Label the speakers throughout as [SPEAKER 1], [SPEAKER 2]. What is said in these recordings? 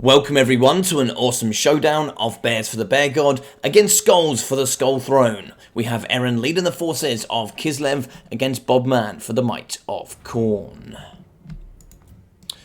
[SPEAKER 1] Welcome everyone to an awesome showdown of Bears for the Bear God against Skulls for the Skull Throne. We have Eren leading the forces of Kislev against Bobman for the might of Khorne.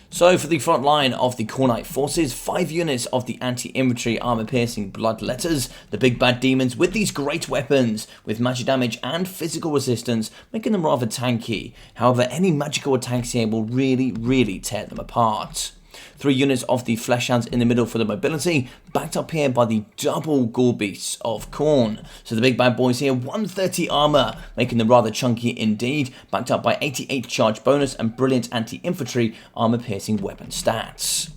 [SPEAKER 1] So for the front line of the Khornite forces, 5 units of the anti-infantry armor-piercing Bloodletters, the big bad demons with these great weapons with magic damage and physical resistance, making them rather tanky. However, any magical attacks here will really tear them apart. 3 units of the Fleshhounds in the middle for the mobility, backed up here by the double Gore Beasts of Khorne. So the big bad boys here, 130 armor, making them rather chunky indeed, backed up by 88 charge bonus and brilliant anti-infantry armor-piercing weapon stats.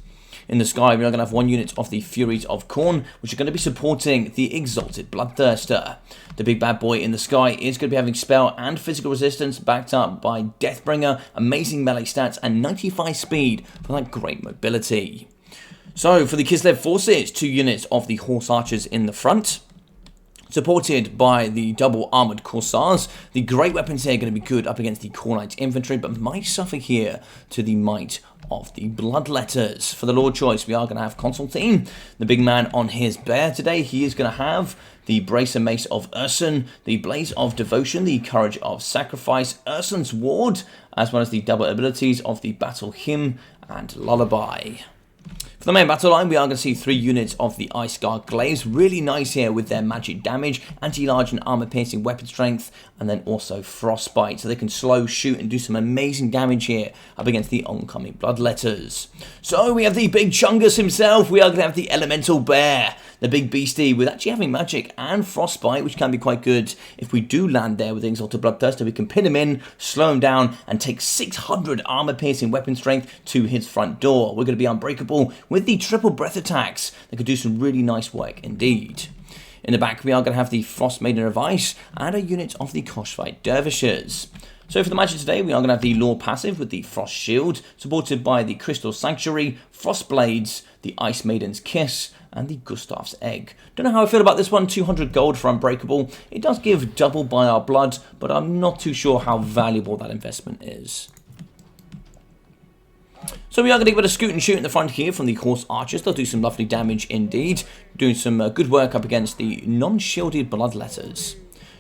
[SPEAKER 1] In the sky, we are going to have 1 unit of the Furies of Khorne, which are going to be supporting the Exalted Bloodthirster. The big bad boy in the sky is going to be having spell and physical resistance, backed up by Deathbringer, amazing melee stats, and 95 speed for that great mobility. So, for the Kislev forces, 2 units of the Horse Archers in the front, supported by the double armoured Corsairs. The great weapons here are going to be good up against the Khornite infantry, but might suffer here to the might of the Bloodletters. For the Lord choice, we are going to have Constantine, the big man on his bear today. He is going to have the Bracer Mace of Ursun, the Blaze of Devotion, the Courage of Sacrifice, Ursun's Ward, as well as the double abilities of the Battle Hymn and Lullaby. For the main battle line, we are going to see 3 units of the Ice Guard Glaives. Really nice here with their magic damage, anti-large and armor-piercing weapon strength, and then also Frostbite. So they can slow, shoot, and do some amazing damage here up against the oncoming Bloodletters. So we have the big Chungus himself. We are going to have the Elemental Bear, the big beastie, with actually having magic and Frostbite, which can be quite good. If we do land there with the Exalted Bloodthirster, we can pin him in, slow him down, and take 600 armor-piercing weapon strength to his front door. We're going to be unbreakable with the triple breath attacks that could do some really nice work indeed. In the back, we are going to have the Frost Maiden of Ice and a unit of the Koshvite Dervishes. So for the magic today, we are going to have the Law passive with the Frost Shield, supported by the Crystal Sanctuary, Frost Blades, the Ice Maiden's Kiss, and the Gustav's Egg. Don't know how I feel about this one. 200 gold for Unbreakable. It does give double by our blood, but I'm not too sure how valuable that investment is. So we are going to give it a scoot and shoot in the front here from the Horse Archers. They'll do some lovely damage indeed, doing some good work up against the non-shielded Bloodletters.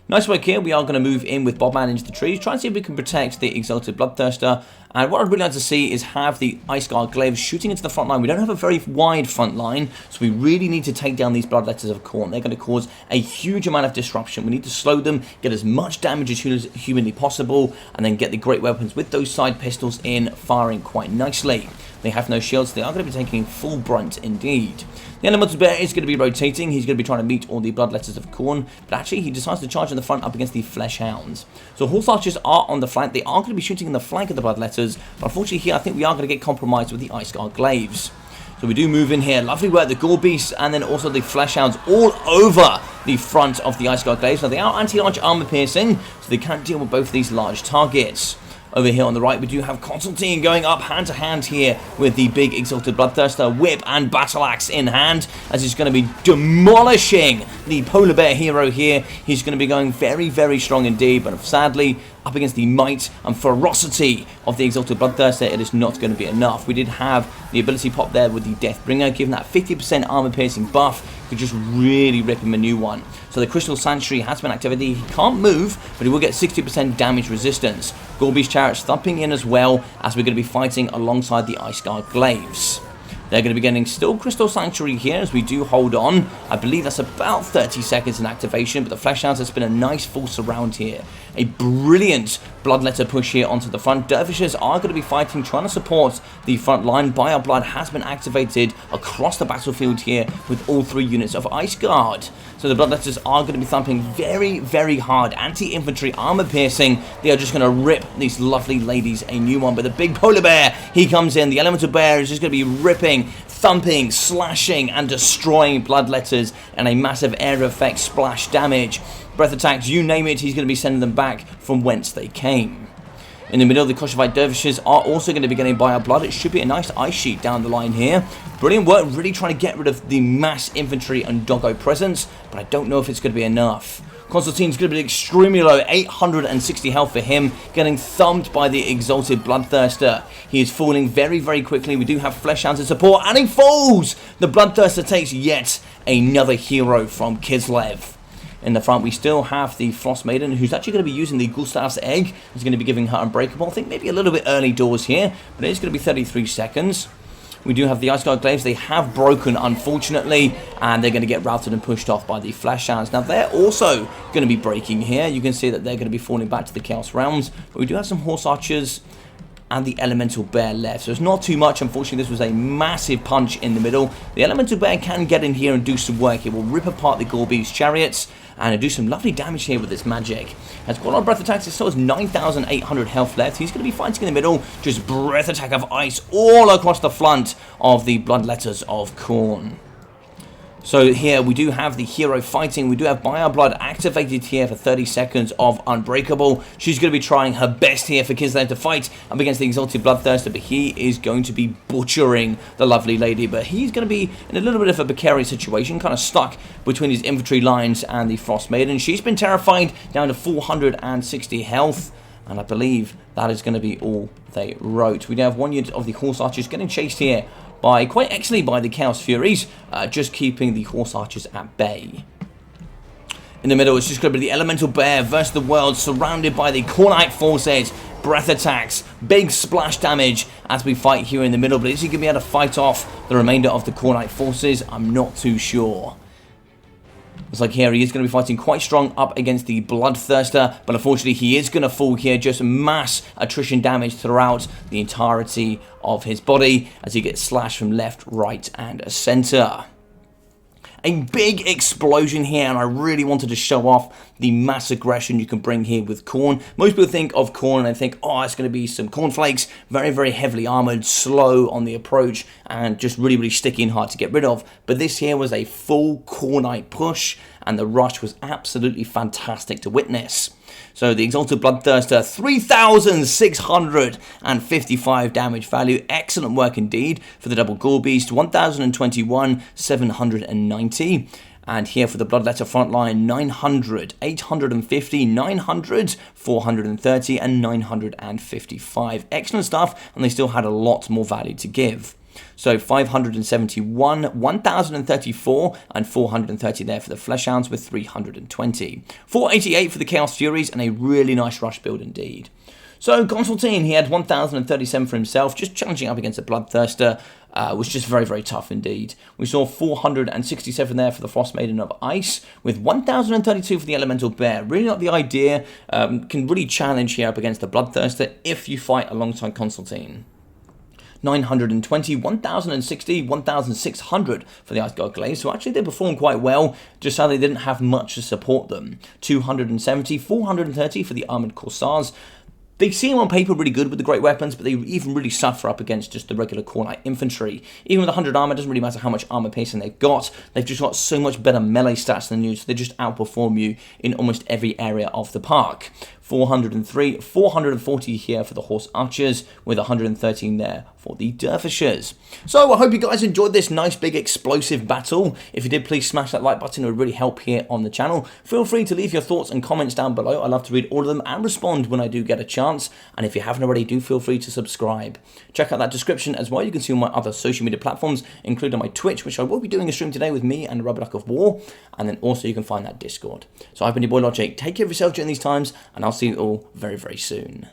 [SPEAKER 1] Nice work here. We are going to move in with Bobman into the trees, try and see if we can protect the Exalted Bloodthirster. And what I'd really like to see is have the Ice Guard Glaives shooting into the front line. We don't have a very wide front line, so we really need to take down these Bloodletters of Khorne. They're going to cause a huge amount of disruption. We need to slow them, get as much damage as humanly possible, and then get the great weapons with those side pistols in, firing quite nicely. They have no shields, so they are going to be taking full brunt indeed. The Elemental Bear is going to be rotating. He's going to be trying to meet all the Bloodletters of Khorne, but actually he decides to charge in the front up against the Fleshhounds. So Horse Archers are on the flank. They are going to be shooting in the flank of the Bloodletters, but unfortunately here I think we are going to get compromised with the Ice Guard Glaives. So we do move in here. Lovely work, the Gore Beasts and then also the Fleshhounds all over the front of the Ice Guard Glaives. Now they are anti-large armor piercing, so they can't deal with both of these large targets. Over here on the right, we do have Constantine going up hand to hand here with the big Exalted Bloodthirster, whip and battle axe in hand, as he's going to be demolishing the polar bear hero here. He's going to be going very strong indeed, but sadly, up against the might and ferocity of the Exalted Bloodthirster, it is not going to be enough. We did have the ability pop there with the Deathbringer, given that 50% armor piercing buff, could just really rip him a new one. So the Crystal Sanctuary has been activated. He can't move, but he will get 60% damage resistance. Gorby's Chariots thumping in as well, as we're going to be fighting alongside the Ice Guard Glaives. They're going to be getting still Crystal Sanctuary here as we do hold on. I believe that's about 30 seconds in activation, but the Fleshhounds has been a nice full surround here. A brilliant Bloodletter push here onto the front. Dervishes are going to be fighting, trying to support the front line. By Our Blood has been activated across the battlefield here with all 3 units of Ice Guard. So the Bloodletters are going to be thumping very hard. Anti-infantry, armor piercing. They are just going to rip these lovely ladies a new one. But the big polar bear, he comes in. The Elemental Bear is just going to be ripping, thumping, slashing, and destroying Bloodletters and a massive area effect splash damage. Breath attacks, you name it, he's going to be sending them back from whence they came. In the middle, the Koshvite Dervishes are also going to be getting By Our Blood. It should be a nice ice sheet down the line here. Brilliant work, really trying to get rid of the mass infantry and doggo presence, but I don't know if it's going to be enough. Constantine's going to be extremely low, 860 health for him, getting thumped by the Exalted Bloodthirster. He is falling very, very quickly. We do have Flesh Hounds in support, and he falls! The Bloodthirster takes yet another hero from Kislev. In the front, we still have the Frost Maiden, who's actually going to be using the Gustav's Egg. He's going to be giving her Unbreakable. I think maybe a little bit early doors here, but it is going to be 33 seconds. We do have the Ice Guard Glaives. They have broken, unfortunately, and they're going to get routed and pushed off by the Flesh Hounds. Now, they're also going to be breaking here. You can see that they're going to be falling back to the Chaos Realms, but we do have some Horse Archers and the Elemental Bear left. So it's not too much. Unfortunately, this was a massive punch in the middle. The Elemental Bear can get in here and do some work. It will rip apart the Gorbee's chariots and do some lovely damage here with this magic. Has got a lot of breath attacks. It still has 9,800 health left. He's going to be fighting in the middle. Just breath attack of ice all across the front of the Bloodletters of Khorne. So here we do have the hero fighting. We do have Buyer Blood activated here for 30 seconds of Unbreakable. She's going to be trying her best here for Kislev to fight up against the Exalted Bloodthirster, but he is going to be butchering the lovely lady. But he's going to be in a little bit of a precarious situation, kind of stuck between his infantry lines and the Frost Maiden. She's been terrified, down to 460 health. And I believe that is going to be all they wrote. We do have one unit of the Horse Archers getting chased here by, quite actually, by the Chaos Furies, just keeping the Horse Archers at bay. In the middle, it's just going to be the Elemental Bear versus the world, surrounded by the Khornite forces. Breath attacks, big splash damage as we fight here in the middle. But is he going to be able to fight off the remainder of the Khornite forces? I'm not too sure. Looks like here he is going to be fighting quite strong up against the Bloodthirster, but unfortunately he is going to fall here. Just mass attrition damage throughout the entirety of his body as he gets slashed from left, right, and center. A big explosion here, and I really wanted to show off the mass aggression you can bring here with Khorne. Most people think of Khorne and they think, oh, it's going to be some cornflakes, very, very heavily armored, slow on the approach, and just really, really sticky and hard to get rid of. But this here was a full Khornite push, and the rush was absolutely fantastic to witness. So the Exalted Bloodthirster, 3,655 damage value. Excellent work indeed for the Double Gore Beast, 1,021, 790. And here for the Bloodletter frontline, 900, 850, 900, 430, and 955. Excellent stuff, and they still had a lot more value to give. So 571, 1,034, and 430 there for the Flesh Hounds with 320. 488 for the Chaos Furies, and a really nice rush build indeed. So Constantine, he had 1,037 for himself, just challenging up against the Bloodthirster. Was just very, very tough indeed. We saw 467 there for the Frost Maiden of Ice, with 1,032 for the Elemental Bear. Really not the idea. Can really challenge here up against the Bloodthirster if you fight alongside Constantine. 920, 1,060, 1,600 for the Ice Guard Glaives. So actually they performed quite well, just sadly they didn't have much to support them. 270, 430 for the Armored Corsairs. They seem on paper really good with the great weapons, but they even really suffer up against just the regular Khornite infantry. Even with 100 armor, it doesn't really matter how much armor piercing they've got. They've just got so much better melee stats than you, so they just outperform you in almost every area of the park. 403, 440 here for the Horse Archers, with 113 there for the Dervishers. So I hope you guys enjoyed this nice big explosive battle. If you did, please smash that like button. It would really help here on the channel. Feel free to leave your thoughts and comments down below. I love to read all of them and respond when I do get a chance. And if you haven't already, do feel free to subscribe. Check out that description as well. You can see all my other social media platforms, including my Twitch, which I will be doing a stream today with me and Rubber Duck of War. And then also you can find that Discord. So I've been your boy Logic. Take care of yourself during these times, and I'll see you all very, very soon.